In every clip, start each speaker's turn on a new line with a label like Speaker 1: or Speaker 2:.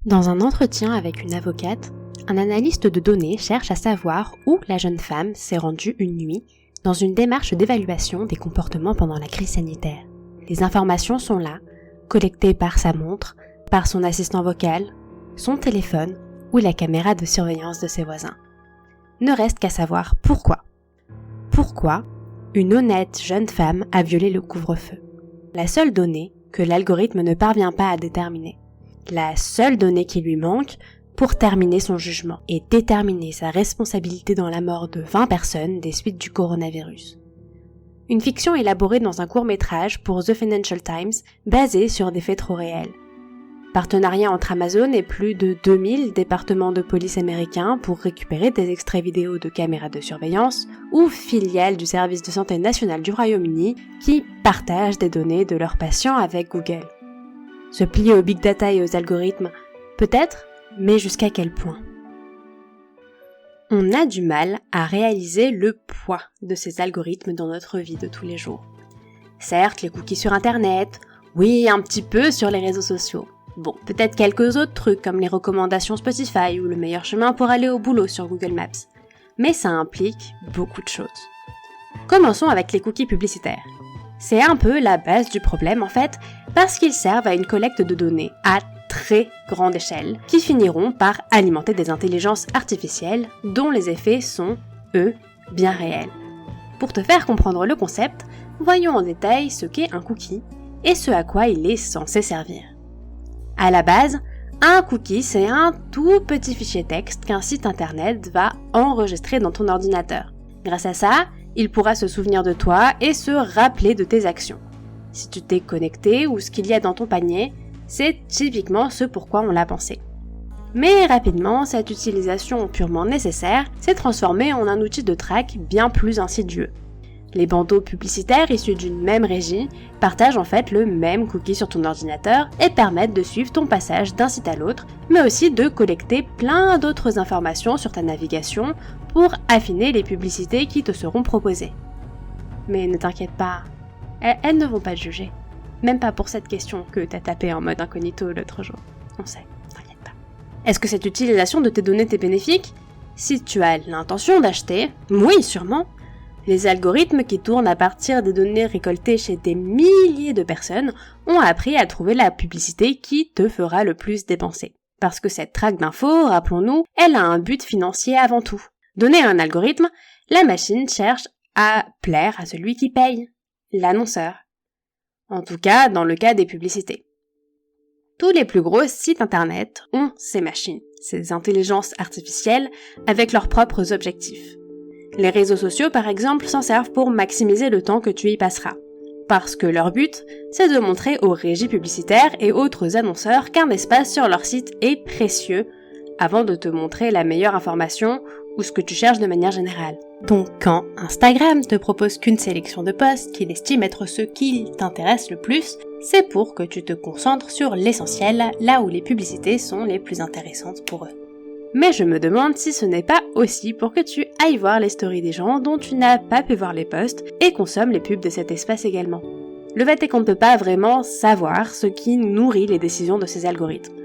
Speaker 1: Dans un entretien avec une avocate, un analyste de données cherche à savoir où la jeune femme s'est rendue une nuit dans une démarche d'évaluation des comportements pendant la crise sanitaire. Les informations sont là, collectées par sa montre, par son assistant vocal, son téléphone ou la caméra de surveillance de ses voisins. Ne reste qu'à savoir pourquoi. Pourquoi une honnête jeune femme a violé le couvre-feu? La seule donnée que l'algorithme ne parvient pas à déterminer. La seule donnée qui lui manque pour terminer son jugement et déterminer sa responsabilité dans la mort de 20 personnes des suites du coronavirus. Une fiction élaborée dans un court-métrage pour The Financial Times basée sur des faits trop réels. Partenariat entre Amazon et plus de 2000 départements de police américains pour récupérer des extraits vidéo de caméras de surveillance ou filiale du service de santé national du Royaume-Uni qui partagent des données de leurs patients avec Google. Se plier aux big data et aux algorithmes, peut-être, mais jusqu'à quel point? On a du mal à réaliser le poids de ces algorithmes dans notre vie de tous les jours. Certes, les cookies sur Internet, oui, un petit peu sur les réseaux sociaux. Bon, peut-être quelques autres trucs comme les recommandations Spotify ou le meilleur chemin pour aller au boulot sur Google Maps. Mais ça implique beaucoup de choses. Commençons avec les cookies publicitaires. C'est un peu la base du problème en fait, parce qu'ils servent à une collecte de données à très grande échelle, qui finiront par alimenter des intelligences artificielles dont les effets sont, eux, bien réels. Pour te faire comprendre le concept, voyons en détail ce qu'est un cookie et ce à quoi il est censé servir. À la base, un cookie c'est un tout petit fichier texte qu'un site internet va enregistrer dans ton ordinateur. Grâce à ça, il pourra se souvenir de toi et se rappeler de tes actions. Si tu t'es connecté ou ce qu'il y a dans ton panier, c'est typiquement ce pourquoi on l'a pensé. Mais rapidement, cette utilisation purement nécessaire s'est transformée en un outil de track bien plus insidieux. Les bandeaux publicitaires issus d'une même régie partagent en fait le même cookie sur ton ordinateur et permettent de suivre ton passage d'un site à l'autre, mais aussi de collecter plein d'autres informations sur ta navigation pour affiner les publicités qui te seront proposées. Mais ne t'inquiète pas, elles ne vont pas te juger. Même pas pour cette question que t'as tapé en mode incognito l'autre jour. On sait, t'inquiète pas. Est-ce que cette utilisation de tes données t'est bénéfique? Si tu as l'intention d'acheter, oui, sûrement. Les algorithmes qui tournent à partir des données récoltées chez des milliers de personnes ont appris à trouver la publicité qui te fera le plus dépenser. Parce que cette traque d'infos, rappelons-nous, elle a un but financier avant tout. Donné à un algorithme, la machine cherche à plaire à celui qui paye, l'annonceur. En tout cas, dans le cas des publicités. Tous les plus gros sites internet ont ces machines, ces intelligences artificielles avec leurs propres objectifs. Les réseaux sociaux, par exemple, s'en servent pour maximiser le temps que tu y passeras. Parce que leur but, c'est de montrer aux régies publicitaires et autres annonceurs qu'un espace sur leur site est précieux avant de te montrer la meilleure information ou ce que tu cherches de manière générale. Donc quand Instagram te propose qu'une sélection de posts qu'il estime être ceux qui t'intéressent le plus, c'est pour que tu te concentres sur l'essentiel, là où les publicités sont les plus intéressantes pour eux. Mais je me demande si ce n'est pas aussi pour que tu ailles voir les stories des gens dont tu n'as pas pu voir les posts et consommes les pubs de cet espace également. Le fait est qu'on ne peut pas vraiment savoir ce qui nourrit les décisions de ces algorithmes.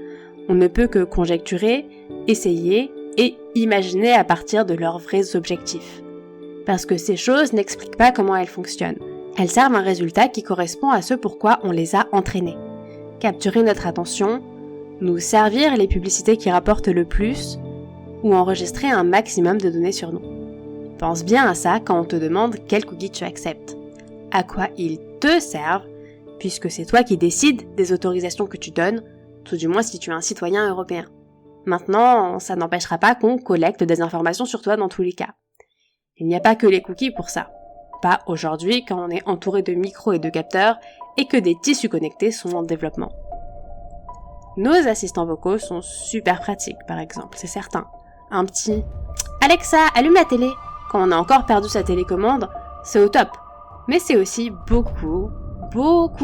Speaker 1: On ne peut que conjecturer, essayer et imaginer à partir de leurs vrais objectifs. Parce que ces choses n'expliquent pas comment elles fonctionnent. Elles servent un résultat qui correspond à ce pourquoi on les a entraînées. Capturer notre attention, nous servir les publicités qui rapportent le plus, ou enregistrer un maximum de données sur nous. Pense bien à ça quand on te demande quel cookie tu acceptes, à quoi ils te servent, puisque c'est toi qui décides des autorisations que tu donnes, tout du moins si tu es un citoyen européen. Maintenant, ça n'empêchera pas qu'on collecte des informations sur toi dans tous les cas. Il n'y a pas que les cookies pour ça. Pas aujourd'hui quand on est entouré de micros et de capteurs et que des tissus connectés sont en développement. Nos assistants vocaux sont super pratiques, par exemple, c'est certain. Un petit « Alexa, allume la télé !» quand on a encore perdu sa télécommande, c'est au top. Mais c'est aussi beaucoup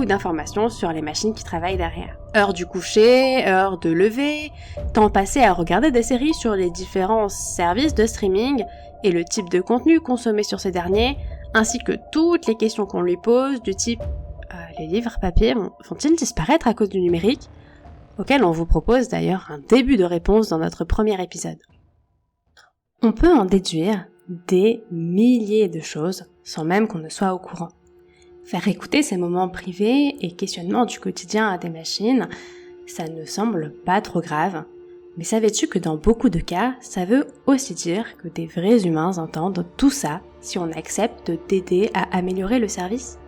Speaker 1: d'informations sur les machines qui travaillent derrière. Heure du coucher, heure de lever, temps passé à regarder des séries sur les différents services de streaming et le type de contenu consommé sur ces derniers, ainsi que toutes les questions qu'on lui pose du type « Les livres papier vont-ils disparaître à cause du numérique ?» auquel on vous propose d'ailleurs un début de réponse dans notre premier épisode. On peut en déduire des milliers de choses sans même qu'on ne soit au courant. Faire écouter ces moments privés et questionnements du quotidien à des machines, ça ne semble pas trop grave. Mais savais-tu que dans beaucoup de cas, ça veut aussi dire que des vrais humains entendent tout ça si on accepte d'aider à améliorer le service ?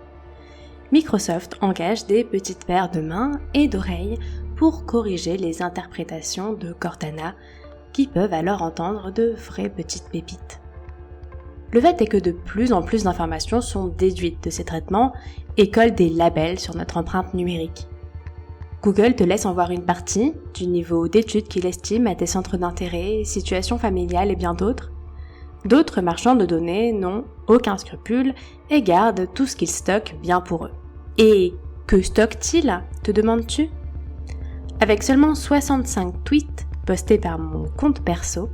Speaker 1: Microsoft engage des petites paires de mains et d'oreilles pour corriger les interprétations de Cortana, qui peuvent alors entendre de vraies petites pépites. Le fait est que de plus en plus d'informations sont déduites de ces traitements et collent des labels sur notre empreinte numérique. Google te laisse en voir une partie du niveau d'études qu'il estime à tes centres d'intérêt, situations familiales et bien d'autres. D'autres marchands de données n'ont aucun scrupule et gardent tout ce qu'ils stockent bien pour eux. Et que stockent-ils, te demandes-tu ? Avec seulement 65 tweets postés par mon compte perso,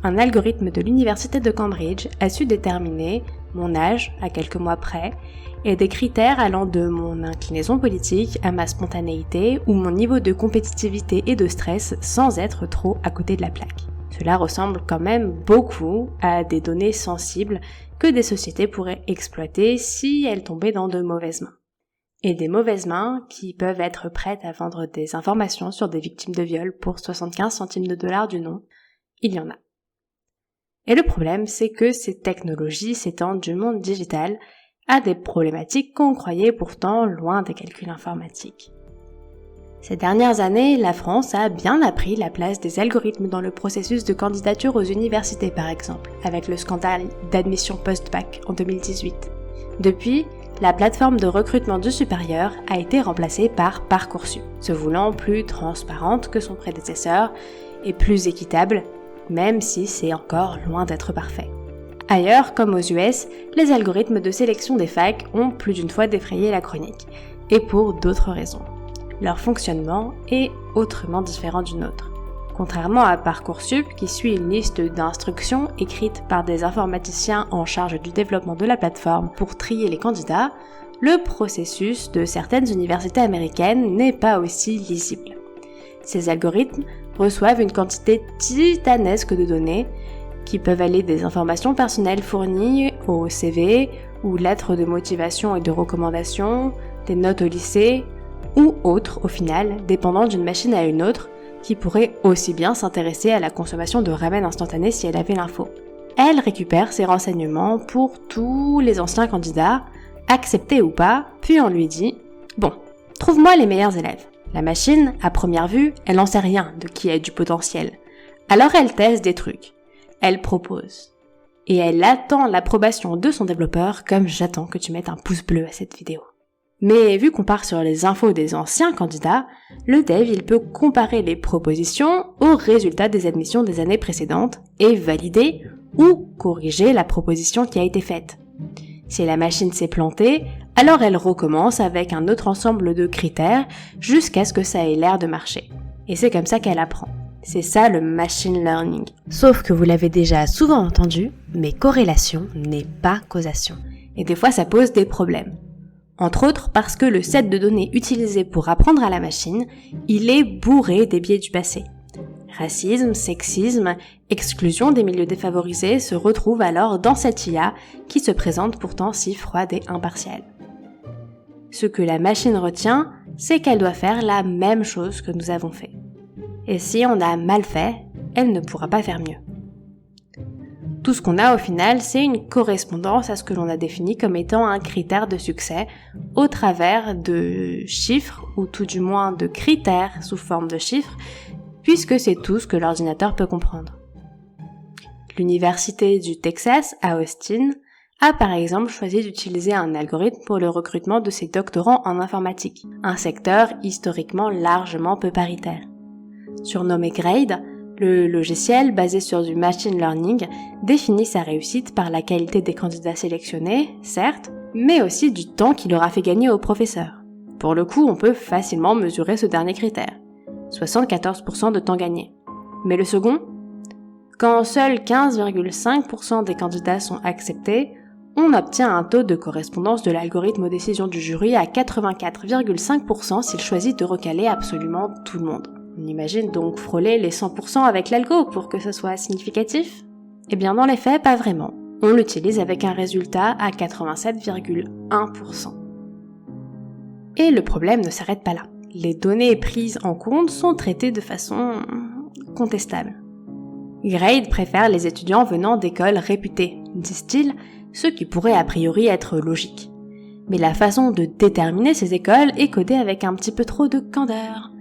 Speaker 1: un algorithme de l'université de Cambridge a su déterminer mon âge à quelques mois près et des critères allant de mon inclinaison politique à ma spontanéité ou mon niveau de compétitivité et de stress sans être trop à côté de la plaque. Cela ressemble quand même beaucoup à des données sensibles que des sociétés pourraient exploiter si elles tombaient dans de mauvaises mains. Et des mauvaises mains qui peuvent être prêtes à vendre des informations sur des victimes de viol pour 75 centimes de dollars du nom, il y en a. Et le problème, c'est que ces technologies s'étendent du monde digital à des problématiques qu'on croyait pourtant loin des calculs informatiques. Ces dernières années, la France a bien appris la place des algorithmes dans le processus de candidature aux universités par exemple, avec le scandale d'admission post-bac en 2018. Depuis, la plateforme de recrutement du supérieur a été remplacée par Parcoursup, se voulant plus transparente que son prédécesseur et plus équitable, même si c'est encore loin d'être parfait. Ailleurs, comme aux US, les algorithmes de sélection des facs ont plus d'une fois défrayé la chronique, et pour d'autres raisons. Leur fonctionnement est autrement différent du nôtre. Contrairement à Parcoursup, qui suit une liste d'instructions écrites par des informaticiens en charge du développement de la plateforme pour trier les candidats, le processus de certaines universités américaines n'est pas aussi lisible. Ces algorithmes reçoivent une quantité titanesque de données qui peuvent aller des informations personnelles fournies au CV ou lettres de motivation et de recommandation, des notes au lycée ou autres au final, dépendant d'une machine à une autre, qui pourrait aussi bien s'intéresser à la consommation de ramen instantané si elle avait l'info. Elle récupère ces renseignements pour tous les anciens candidats, acceptés ou pas, puis on lui dit « Bon, trouve-moi les meilleurs élèves ». La machine, à première vue, elle n'en sait rien de qui a du potentiel. Alors elle teste des trucs. Elle propose. Et elle attend l'approbation de son développeur comme j'attends que tu mettes un pouce bleu à cette vidéo. Mais vu qu'on part sur les infos des anciens candidats, le dev il peut comparer les propositions aux résultats des admissions des années précédentes et valider ou corriger la proposition qui a été faite. Si la machine s'est plantée, alors elle recommence avec un autre ensemble de critères jusqu'à ce que ça ait l'air de marcher. Et c'est comme ça qu'elle apprend. C'est ça le machine learning. Sauf que vous l'avez déjà souvent entendu, mais corrélation n'est pas causation. Et des fois ça pose des problèmes. Entre autres parce que le set de données utilisé pour apprendre à la machine, il est bourré des biais du passé. Racisme, sexisme, exclusion des milieux défavorisés se retrouvent alors dans cette IA qui se présente pourtant si froide et impartiale. Ce que la machine retient, c'est qu'elle doit faire la même chose que nous avons fait. Et si on a mal fait, elle ne pourra pas faire mieux. Tout ce qu'on a au final, c'est une correspondance à ce que l'on a défini comme étant un critère de succès au travers de chiffres, ou tout du moins de critères sous forme de chiffres, puisque c'est tout ce que l'ordinateur peut comprendre. L'université du Texas à Austin a par exemple choisi d'utiliser un algorithme pour le recrutement de ses doctorants en informatique, un secteur historiquement largement peu paritaire. Surnommé Grade, le logiciel basé sur du machine learning définit sa réussite par la qualité des candidats sélectionnés, certes, mais aussi du temps qu'il aura fait gagner au professeur. Pour le coup, on peut facilement mesurer ce dernier critère, 74% de temps gagné. Mais le second ? Quand seuls 15,5% des candidats sont acceptés, on obtient un taux de correspondance de l'algorithme aux décisions du jury à 84,5% s'il choisit de recaler absolument tout le monde. On imagine donc frôler les 100% avec l'algo pour que ce soit significatif? Eh bien dans les faits, pas vraiment. On l'utilise avec un résultat à 87,1%. Et le problème ne s'arrête pas là. Les données prises en compte sont traitées de façon contestable. Grade préfère les étudiants venant d'écoles réputées, disent-ils, ce qui pourrait a priori être logique. Mais la façon de déterminer ces écoles est codée avec un petit peu trop de candeur.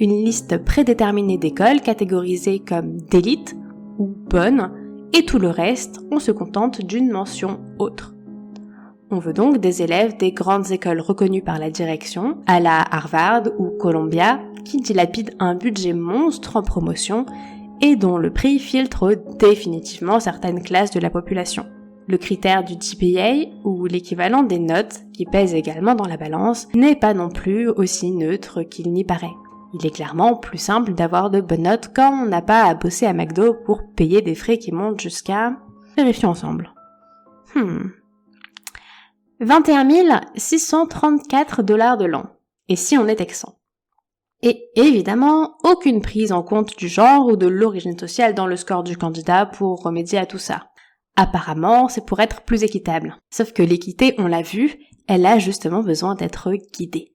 Speaker 1: Une liste prédéterminée d'écoles catégorisées comme d'élite ou bonnes, et tout le reste, on se contente d'une mention autre. On veut donc des élèves des grandes écoles reconnues par la direction, à la Harvard ou Columbia, qui dilapident un budget monstre en promotion et dont le prix filtre définitivement certaines classes de la population. Le critère du GPA, ou l'équivalent des notes, qui pèse également dans la balance, n'est pas non plus aussi neutre qu'il n'y paraît. Il est clairement plus simple d'avoir de bonnes notes quand on n'a pas à bosser à McDo pour payer des frais qui montent jusqu'à... Vérifions ensemble. 21 634 $ de l'an. Et si on est exempt? Et évidemment, aucune prise en compte du genre ou de l'origine sociale dans le score du candidat pour remédier à tout ça. Apparemment, c'est pour être plus équitable. Sauf que l'équité, on l'a vu, elle a justement besoin d'être guidée.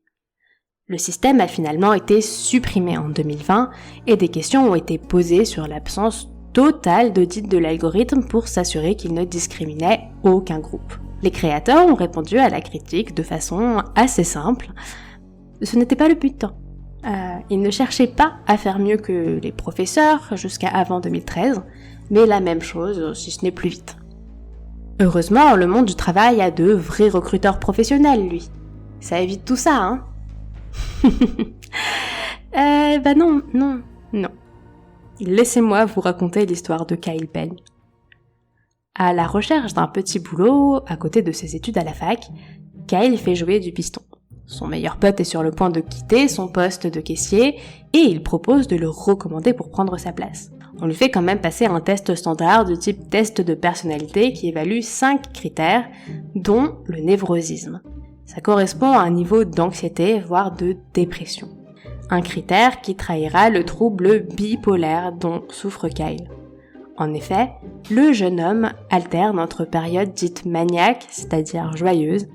Speaker 1: Le système a finalement été supprimé en 2020 et des questions ont été posées sur l'absence totale d'audit de l'algorithme pour s'assurer qu'il ne discriminait aucun groupe. Les créateurs ont répondu à la critique de façon assez simple. Ce n'était pas le but. Ils ne cherchaient pas à faire mieux que les professeurs jusqu'à avant 2013, mais la même chose si ce n'est plus vite. Heureusement, le monde du travail a de vrais recruteurs professionnels, lui. Ça évite tout ça, hein? Non. Laissez-moi vous raconter l'histoire de Kyle Penn. À la recherche d'un petit boulot, à côté de ses études à la fac, Kyle fait jouer du piston. Son meilleur pote est sur le point de quitter son poste de caissier et il propose de le recommander pour prendre sa place. On lui fait quand même passer un test standard de type test de personnalité qui évalue 5 critères, dont le névrosisme. Ça correspond à un niveau d'anxiété, voire de dépression. Un critère qui trahira le trouble bipolaire dont souffre Kyle. En effet, le jeune homme alterne entre périodes dites maniaques, c'est-à-dire joyeuses,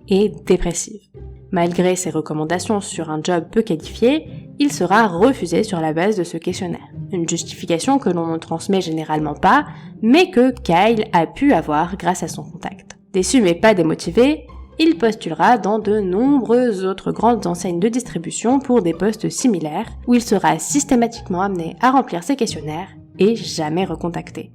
Speaker 1: et dépressives. Malgré ses recommandations sur un job peu qualifié, il sera refusé sur la base de ce questionnaire. Une justification que l'on ne transmet généralement pas, mais que Kyle a pu avoir grâce à son contact. Déçu mais pas démotivé, il postulera dans de nombreuses autres grandes enseignes de distribution pour des postes similaires, où il sera systématiquement amené à remplir ses questionnaires et jamais recontacté.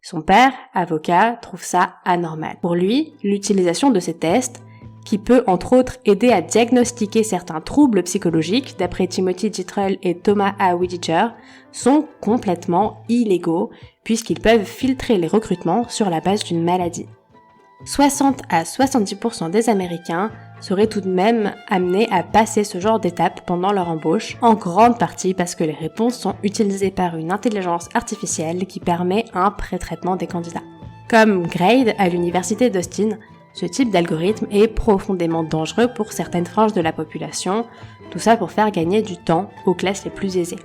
Speaker 1: Son père, avocat, trouve ça anormal. Pour lui, l'utilisation de ces tests, qui peut entre autres aider à diagnostiquer certains troubles psychologiques, d'après Timothy Gittrell et Thomas A. Whitaker, sont complètement illégaux, puisqu'ils peuvent filtrer les recrutements sur la base d'une maladie. 60 à 70% des Américains seraient tout de même amenés à passer ce genre d'étape pendant leur embauche, en grande partie parce que les réponses sont utilisées par une intelligence artificielle qui permet un pré-traitement des candidats. Comme Grade à l'université d'Austin, ce type d'algorithme est profondément dangereux pour certaines franges de la population, tout ça pour faire gagner du temps aux classes les plus aisées.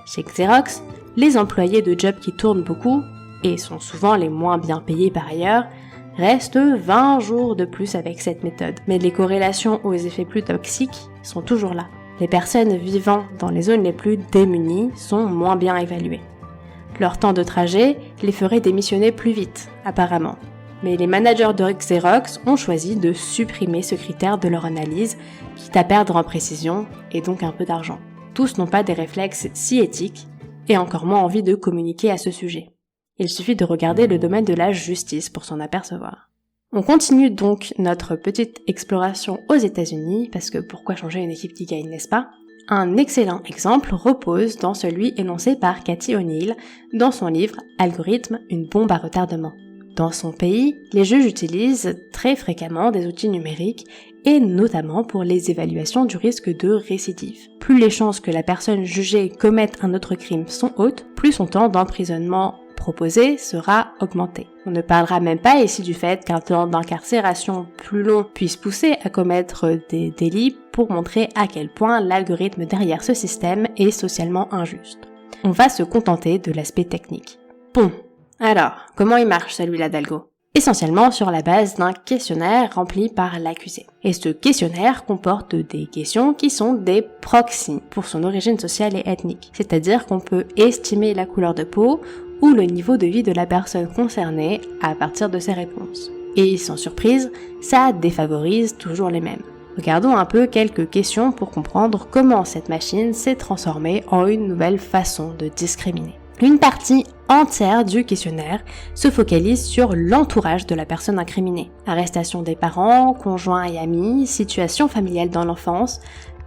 Speaker 1: Chez Xerox, les employés de jobs qui tournent beaucoup, et sont souvent les moins bien payés par ailleurs, restent 20 jours de plus avec cette méthode. Mais les corrélations aux effets plus toxiques sont toujours là. Les personnes vivant dans les zones les plus démunies sont moins bien évaluées. Leur temps de trajet les ferait démissionner plus vite, apparemment. Mais les managers de Xerox ont choisi de supprimer ce critère de leur analyse, quitte à perdre en précision et donc un peu d'argent. Tous n'ont pas des réflexes si éthiques, et encore moins envie de communiquer à ce sujet. Il suffit de regarder le domaine de la justice pour s'en apercevoir. On continue donc notre petite exploration aux États-Unis, parce que pourquoi changer une équipe qui gagne, n'est-ce pas? Un excellent exemple repose dans celui énoncé par Cathy O'Neill dans son livre « Algorithme, une bombe à retardement ». Dans son pays, les juges utilisent très fréquemment des outils numériques et notamment pour les évaluations du risque de récidive. Plus les chances que la personne jugée commette un autre crime sont hautes, plus son temps d'emprisonnement proposé sera augmenté. On ne parlera même pas ici du fait qu'un temps d'incarcération plus long puisse pousser à commettre des délits pour montrer à quel point l'algorithme derrière ce système est socialement injuste. On va se contenter de l'aspect technique. Bon, alors, comment il marche celui-là d'Algo ? Essentiellement sur la base d'un questionnaire rempli par l'accusé. Et ce questionnaire comporte des questions qui sont des proxys pour son origine sociale et ethnique. C'est-à-dire qu'on peut estimer la couleur de peau ou le niveau de vie de la personne concernée à partir de ses réponses. Et sans surprise, ça défavorise toujours les mêmes. Regardons un peu quelques questions pour comprendre comment cette machine s'est transformée en une nouvelle façon de discriminer. Une partie entière du questionnaire se focalise sur l'entourage de la personne incriminée. Arrestation des parents, conjoints et amis, situation familiale dans l'enfance,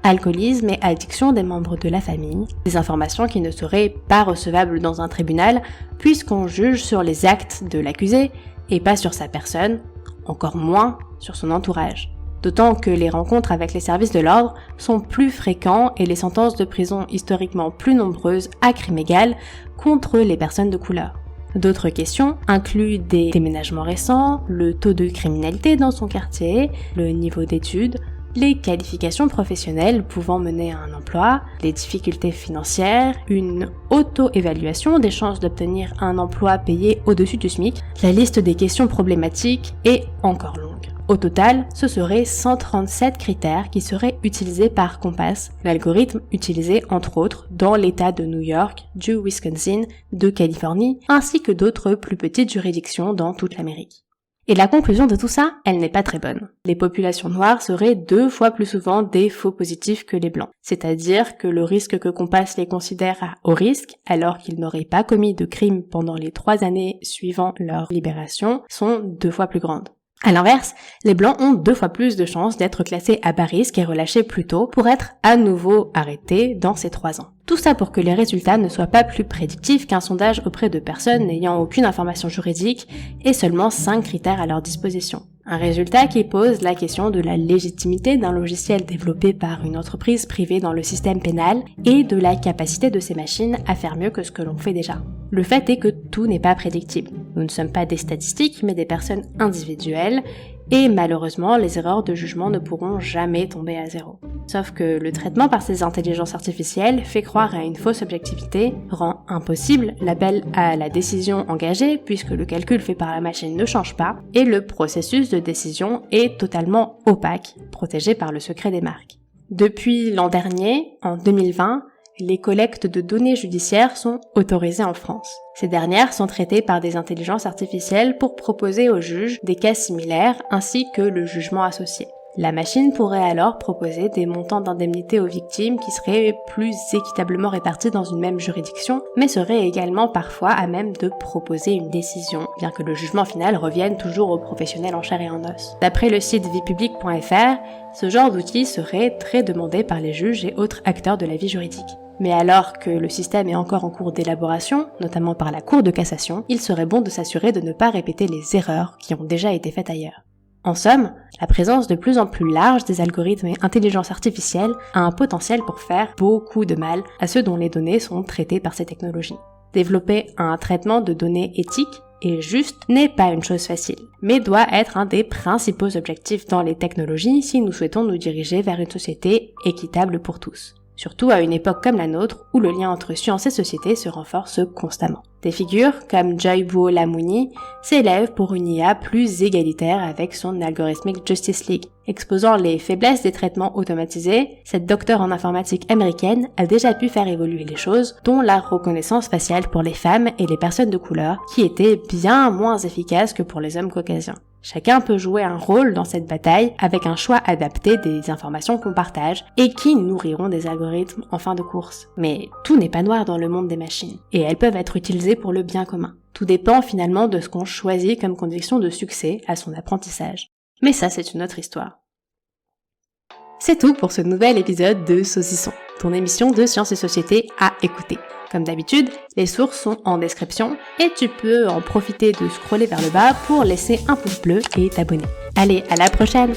Speaker 1: alcoolisme et addiction des membres de la famille, des informations qui ne seraient pas recevables dans un tribunal puisqu'on juge sur les actes de l'accusé et pas sur sa personne, encore moins sur son entourage. D'autant que les rencontres avec les services de l'ordre sont plus fréquents et les sentences de prison historiquement plus nombreuses à crime égal contre les personnes de couleur. D'autres questions incluent des déménagements récents, le taux de criminalité dans son quartier, le niveau d'études, les qualifications professionnelles pouvant mener à un emploi, les difficultés financières, une auto-évaluation des chances d'obtenir un emploi payé au-dessus du SMIC, la liste des questions problématiques est encore longue. Au total, ce seraient 137 critères qui seraient utilisés par Compass, l'algorithme utilisé entre autres dans l'État de New York, du Wisconsin, de Californie, ainsi que d'autres plus petites juridictions dans toute l'Amérique. Et la conclusion de tout ça, elle n'est pas très bonne. Les populations noires seraient 2 fois plus souvent des faux positifs que les blancs. C'est-à-dire que le risque que Compass les considère à haut risque, alors qu'ils n'auraient pas commis de crime pendant les 3 années suivant leur libération, sont 2 fois plus grandes. À l'inverse, les blancs ont 2 fois plus de chances d'être classés à bas risque et relâchés plus tôt pour être à nouveau arrêtés dans ces 3 ans. Tout ça pour que les résultats ne soient pas plus prédictifs qu'un sondage auprès de personnes n'ayant aucune information juridique et seulement 5 critères à leur disposition. Un résultat qui pose la question de la légitimité d'un logiciel développé par une entreprise privée dans le système pénal et de la capacité de ces machines à faire mieux que ce que l'on fait déjà. Le fait est que tout n'est pas prédictible. Nous ne sommes pas des statistiques, mais des personnes individuelles, et malheureusement, les erreurs de jugement ne pourront jamais tomber à zéro. Sauf que le traitement par ces intelligences artificielles fait croire à une fausse objectivité, rend impossible l'appel à la décision engagée puisque le calcul fait par la machine ne change pas, et le processus de décision est totalement opaque, protégé par le secret des marques. Depuis l'an dernier, en 2020, les collectes de données judiciaires sont autorisées en France. Ces dernières sont traitées par des intelligences artificielles pour proposer aux juges des cas similaires ainsi que le jugement associé. La machine pourrait alors proposer des montants d'indemnité aux victimes qui seraient plus équitablement répartis dans une même juridiction, mais serait également parfois à même de proposer une décision, bien que le jugement final revienne toujours aux professionnels en chair et en os. D'après le site viepublique.fr, ce genre d'outil serait très demandé par les juges et autres acteurs de la vie juridique. Mais alors que le système est encore en cours d'élaboration, notamment par la Cour de cassation, il serait bon de s'assurer de ne pas répéter les erreurs qui ont déjà été faites ailleurs. En somme, la présence de plus en plus large des algorithmes et intelligences artificielles a un potentiel pour faire beaucoup de mal à ceux dont les données sont traitées par ces technologies. Développer un traitement de données éthique et juste n'est pas une chose facile, mais doit être un des principaux objectifs dans les technologies si nous souhaitons nous diriger vers une société équitable pour tous. Surtout à une époque comme la nôtre où le lien entre science et société se renforce constamment. Des figures comme Joy Buolamwini s'élèvent pour une IA plus égalitaire avec son Algorithmic Justice League. Exposant les faiblesses des traitements automatisés, cette docteure en informatique américaine a déjà pu faire évoluer les choses, dont la reconnaissance faciale pour les femmes et les personnes de couleur, qui était bien moins efficace que pour les hommes caucasiens. Chacun peut jouer un rôle dans cette bataille avec un choix adapté des informations qu'on partage et qui nourriront des algorithmes en fin de course. Mais tout n'est pas noir dans le monde des machines, et elles peuvent être utilisées pour le bien commun. Tout dépend finalement de ce qu'on choisit comme condition de succès à son apprentissage. Mais ça, c'est une autre histoire. C'est tout pour ce nouvel épisode de Saucisson, ton émission de sciences et société à écouter. Comme d'habitude, les sources sont en description et tu peux en profiter de scroller vers le bas pour laisser un pouce bleu et t'abonner. Allez, à la prochaine!